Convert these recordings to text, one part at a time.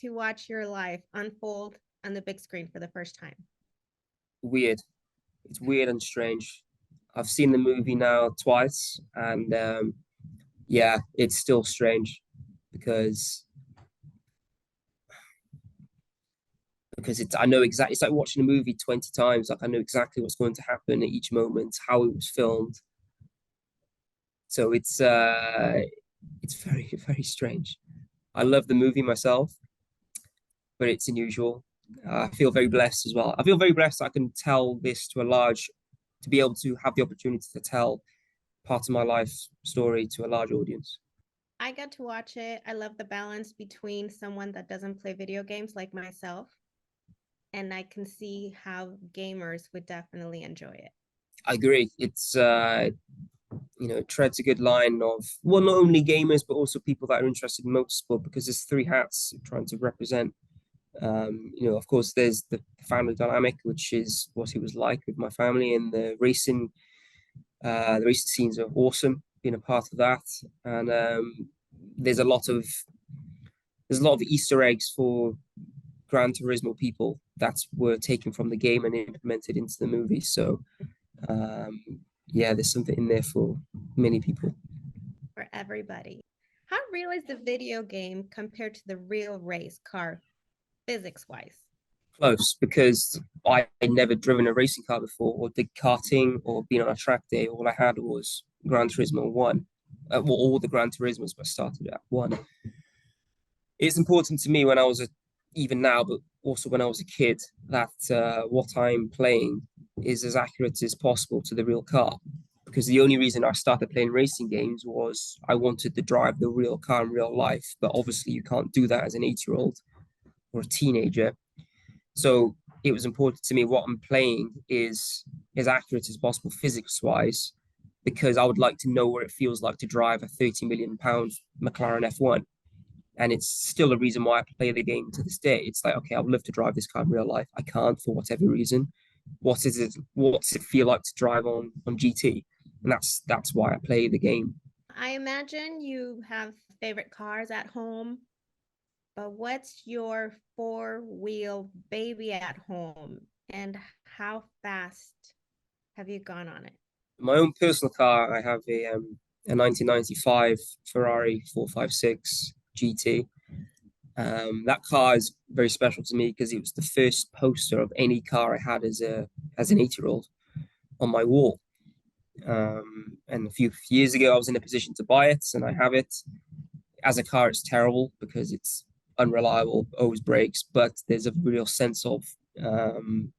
to watch your life unfold on the big screen for the first time? Weird. It's weird and strange. I've seen the movie now twice, and yeah, it's still strange because it's I know exactly. It's like watching a movie 20 times. Like I know exactly what's going to happen at each moment, how it was filmed. So it's very very strange. I love the movie myself, but it's unusual. I feel very blessed as well. I feel very blessed I can tell this to be able to have the opportunity to tell part of my life story to a large audience. I got to watch it. I love the balance between someone that doesn't play video games like myself, and I can see how gamers would definitely enjoy it. I agree. It's it treads a good line of, well, not only gamers but also people that are interested in motorsport, because there's three hats trying to represent. Of course, there's the family dynamic, which is what it was like with my family, and the racing. The racing scenes are awesome, being a part of that, and there's a lot of Easter eggs for Gran Turismo people that were taken from the game and implemented into the movie. So um, yeah, there's something in there for many people. For everybody. How real is the video game compared to the real race car, physics wise? Close, because I had never driven a racing car before, or did karting, or been on a track day. All I had was Gran Turismo 1. Well, all the Gran Turismos were started at 1. It's important to me when I was even now, but also when I was a kid, that what I'm playing is as accurate as possible to the real car. Because the only reason I started playing racing games was I wanted to drive the real car in real life. But obviously, you can't do that as an 8-year-old or a teenager. So it was important to me what I'm playing is as accurate as possible physics wise, because I would like to know what it feels like to drive a 30 million pound McLaren F1. And it's still a reason why I play the game to this day. It's like, okay, I would love to drive this car in real life. I can't for whatever reason. What is it? What's it feel like to drive on GT? And that's why I play the game. I imagine you have favorite cars at home, but what's your four-wheel baby at home, and how fast have you gone on it? My own personal car, I have a 1995 Ferrari 456 GT. That car is very special to me because it was the first poster of any car I had as an 8-year-old on my wall. And a few years ago, I was in a position to buy it, and I have it. As a car, it's terrible because it's unreliable, always breaks. But there's a real sense of there's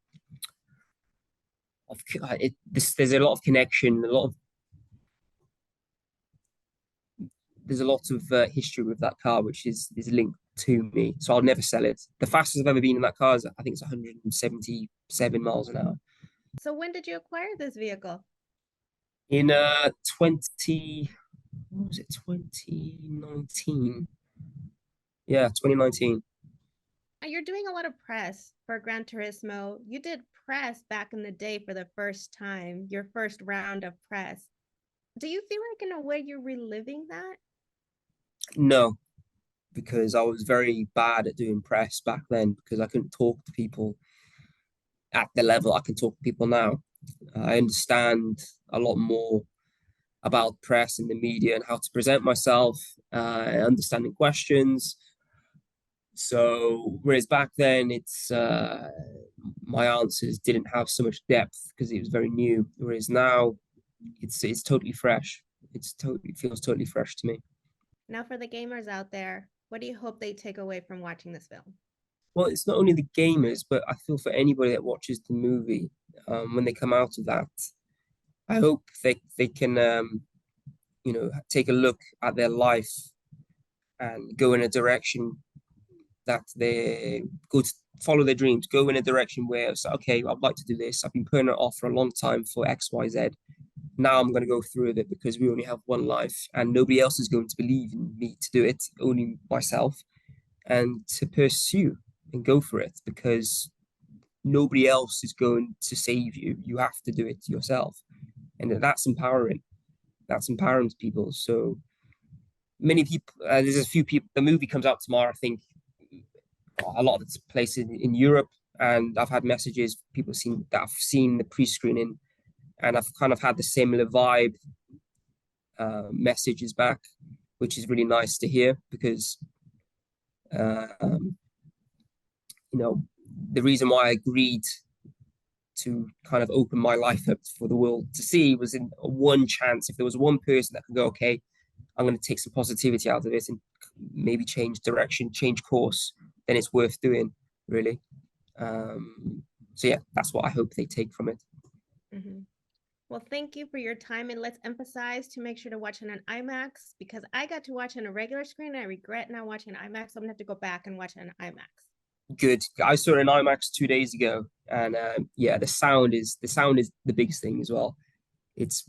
a lot of connection, there's a lot of history with that car, which is linked to me. So I'll never sell it. The fastest I've ever been in that car is, I think, it's 177 miles an hour. So when did you acquire this vehicle? In 20, what was it, 2019? Yeah, 2019. You're doing a lot of press for Gran Turismo. You did press back in the day for the first time, your first round of press. Do you feel like in a way you're reliving that? No, because I was very bad at doing press back then because I couldn't talk to people at the level I can talk to people now. I understand a lot more about press and the media and how to present myself, understanding questions. So whereas back then it's my answers didn't have so much depth because it was very new. Whereas now it's totally fresh. It feels totally fresh to me. Now, for the gamers out there, what do you hope they take away from watching this film? Well, it's not only the gamers, but I feel for anybody that watches the movie, when they come out of that, I hope they can take a look at their life and go in a direction that they go to follow their dreams, go in a direction where it's like, okay, I'd like to do this. I've been putting it off for a long time for X, Y, Z. Now I'm going to go through with it because we only have one life and nobody else is going to believe in me to do it, only myself, and to pursue and go for it because nobody else is going to save you. You have to do it yourself. And that's empowering. That's empowering to people. So many people, there's a few people, the movie comes out tomorrow, I think. a lot of places in Europe, and I've had messages people that have seen the pre-screening, and I've kind of had the similar vibe messages back, which is really nice to hear because um, the reason why I agreed to kind of open my life up for the world to see was in one chance. If there was one person that could go, okay, I'm going to take some positivity out of it and maybe change direction, change course, then it's worth doing, really. So yeah, that's what I hope they take from it. Mm-hmm. Well, thank you for your time. And let's emphasize to make sure to watch it on IMAX because I got to watch it on a regular screen. And I regret not watching IMAX. So I'm going to have to go back and watch it on IMAX. Good. I saw it in IMAX 2 days ago, and yeah, the sound is the biggest thing as well. It's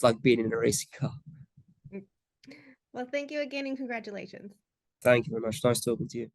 like being in a racing car. Well, thank you again and congratulations. Thank you very much. Nice talking to you.